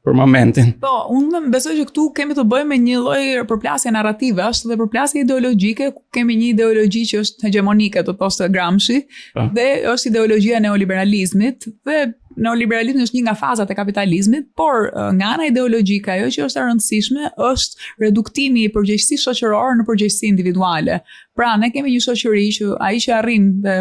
për momentin. Po, unë besoj që këtu kemi të bëjmë me një lloj përplasje narrative, është dhe përplasje ideologjike, ku kemi një ideologji që është hegemonike, do të thoshte Gramsci, dhe është ideologjia e neoliberalizmit, dhe neoliberalizmi është një nga fazat e kapitalizmit, por nga ana ideologjike ajo që është e rëndësishme është reduktimi i përgjegjësisë shoqërore në përgjegjësi individuale. Pra, ne kemi një shoqëri që ai që arrin dhe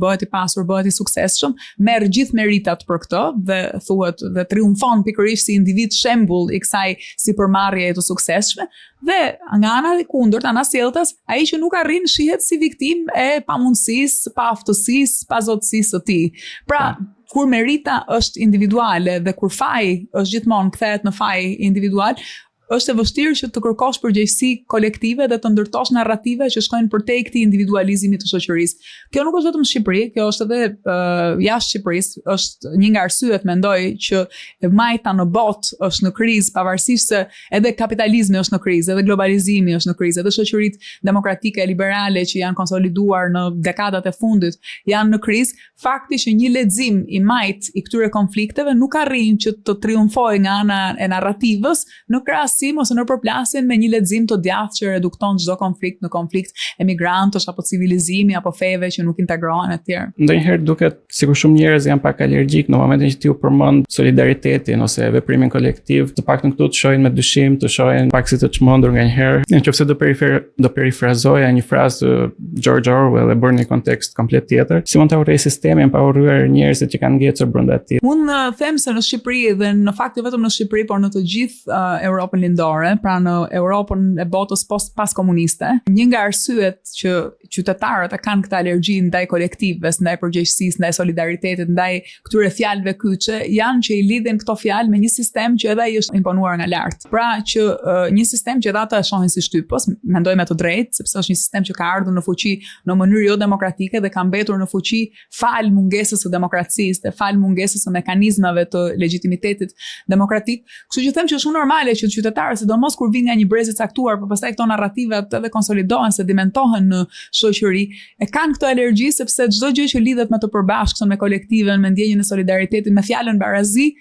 bëhet i pasur, bëhet i suksesshëm, merr gjithë meritat për këtë dhe thuhet dhe triumfon pikërisht si individ shembull i kësaj sipërmarrjeje të suksesshme, dhe nga ana e kundërt, ana sjelltas, ai që nuk arrin shihet si viktimë e pamundësisë, pa aftësisë, pa zotësisë së tij. Pra, kur merita është individuale dhe kur faji është gjithmonë kthehet në faj individual, është e vështirë që të kërkosh përgjegjësi kolektive dhe të ndërtosh narrative që shkojnë përtej këtij individualizmi të shoqërisë. Kjo nuk është vetëm në Shqipëri, kjo është edhe jashtë Shqipërisë, është një nga arsyet mendoj që majta në botë është në krizë, pavarësisht se edhe kapitalizmi është në krizë, edhe globalizimi është në krizë, edhe shoqëritë demokratike liberale që janë konsoliduar në dekadat e fundit janë në krizë. Fakti që një lexim i majt i këtyre konflikteve nuk arrin që të triumfojë nga ana e narrativës në krahas ose në përplasjen me një lexim të djathtë që redukton çdo konflikt në konflikt emigrantësh apo civilizimi apo feve që nuk integrohen etj. Ndonjëherë duket sikur shumë njerëz janë pak alergjik në momentin që ti u përmend solidaritetin ose veprimin kolektiv, të paktën këtu të shohin me dyshim, të shohin pak si të çmendur nganjëherë. Nëse do perifrazoja një frazë të George Orwell e bërë në një kontekst komplet tjetër, si mund ta urrej sistemin pa urryer njerëzit që kanë ngjetur brenda tij. Unë them se në Shqipëri dhe në fakt jo vetëm në Shqipëri, por në të gjithë Europën lindore, pra në Europën e botës pas komuniste, një nga arsyet që qytetarët e kanë këtë alergji ndaj kolektivës, ndaj përgjegjësisë, ndaj solidaritetit, ndaj këtyre fjalëve kyçe, janë që i lidhin këto fjalë me një sistem që edhe ai është imponuar nga lart. Pra që një sistem që ata e shohin si shtypës, mendoj me të drejtë, sepse është një sistem që ka ardhur në fuqi në mënyrë jo demokratike dhe ka mbetur në fuqi fal mungesës së demokracisë, dhe fal mungesës së mekanizmave të legjitimitetit demokratik. Kështu që them që është shumë normale që qytetarët, sidomos kur vijnë nga një brez i caktuar, por pastaj këto narrativat edhe konsolidohen, sedimentohen në shoqëri, e kanë këtë alergji sepse çdo gjë që lidhet me të përbashkëtën, me kolektivën, me ndjenjën e solidaritetit, me fjalën barazi,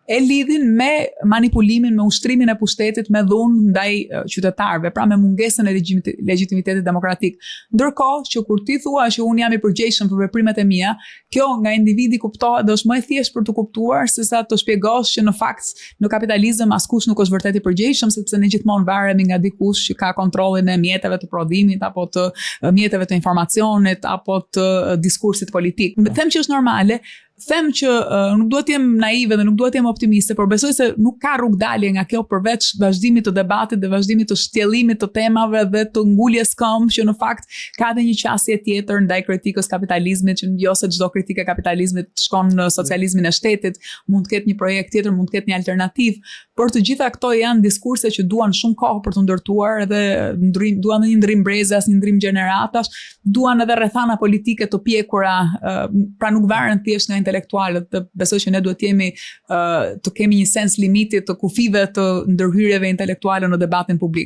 e lidhin me manipulimin, me ushtrimin e pushtetit, me dhunë ndaj qytetarëve, pra me mungesën e legjitimitetit demokratik. Ndërkohë që kur ti thua që unë jam i përgjegjshëm për veprimet e mia, kjo nga individi kuptohet dhe është më e thjeshtë për të kuptuar sesa të shpjegosh që në fakt në kapitalizëm askush nuk është vërtet i përgjegjshëm, sepse ne gjithmonë varemi nga dikush që ka kontrollin e mjeteve të prodhimit apo të mjeteve të informacionit apo të diskursit politik. Them që është normale. Them që nuk duhet të jem naive dhe nuk duhet të jem optimiste, por besoj se nuk ka rrugë dalje nga kjo përveç vazhdimit të debatit dhe vazhdimit të shtjellimit të temave dhe të nguljes këmbë, që në fakt ka edhe një qasje tjetër ndaj kritikës kapitalizmit, që jo se çdo kritikë e kapitalizmit shkon në socializmin e shtetit, mund të ketë një projekt tjetër, mund të ketë një alternativë, por të gjitha këto janë diskurse që duan shumë kohë për të ndërtuar dhe duan një ndrim brezas, një ndrim gjeneratash, duan edhe rrethana politike të pjekura, pra nuk varen thjesht nga intelektualët, dhe besoj që ne duhet të kemi një sens limiti të kufive të ndërhyrjeve intelektuale në debatin publik.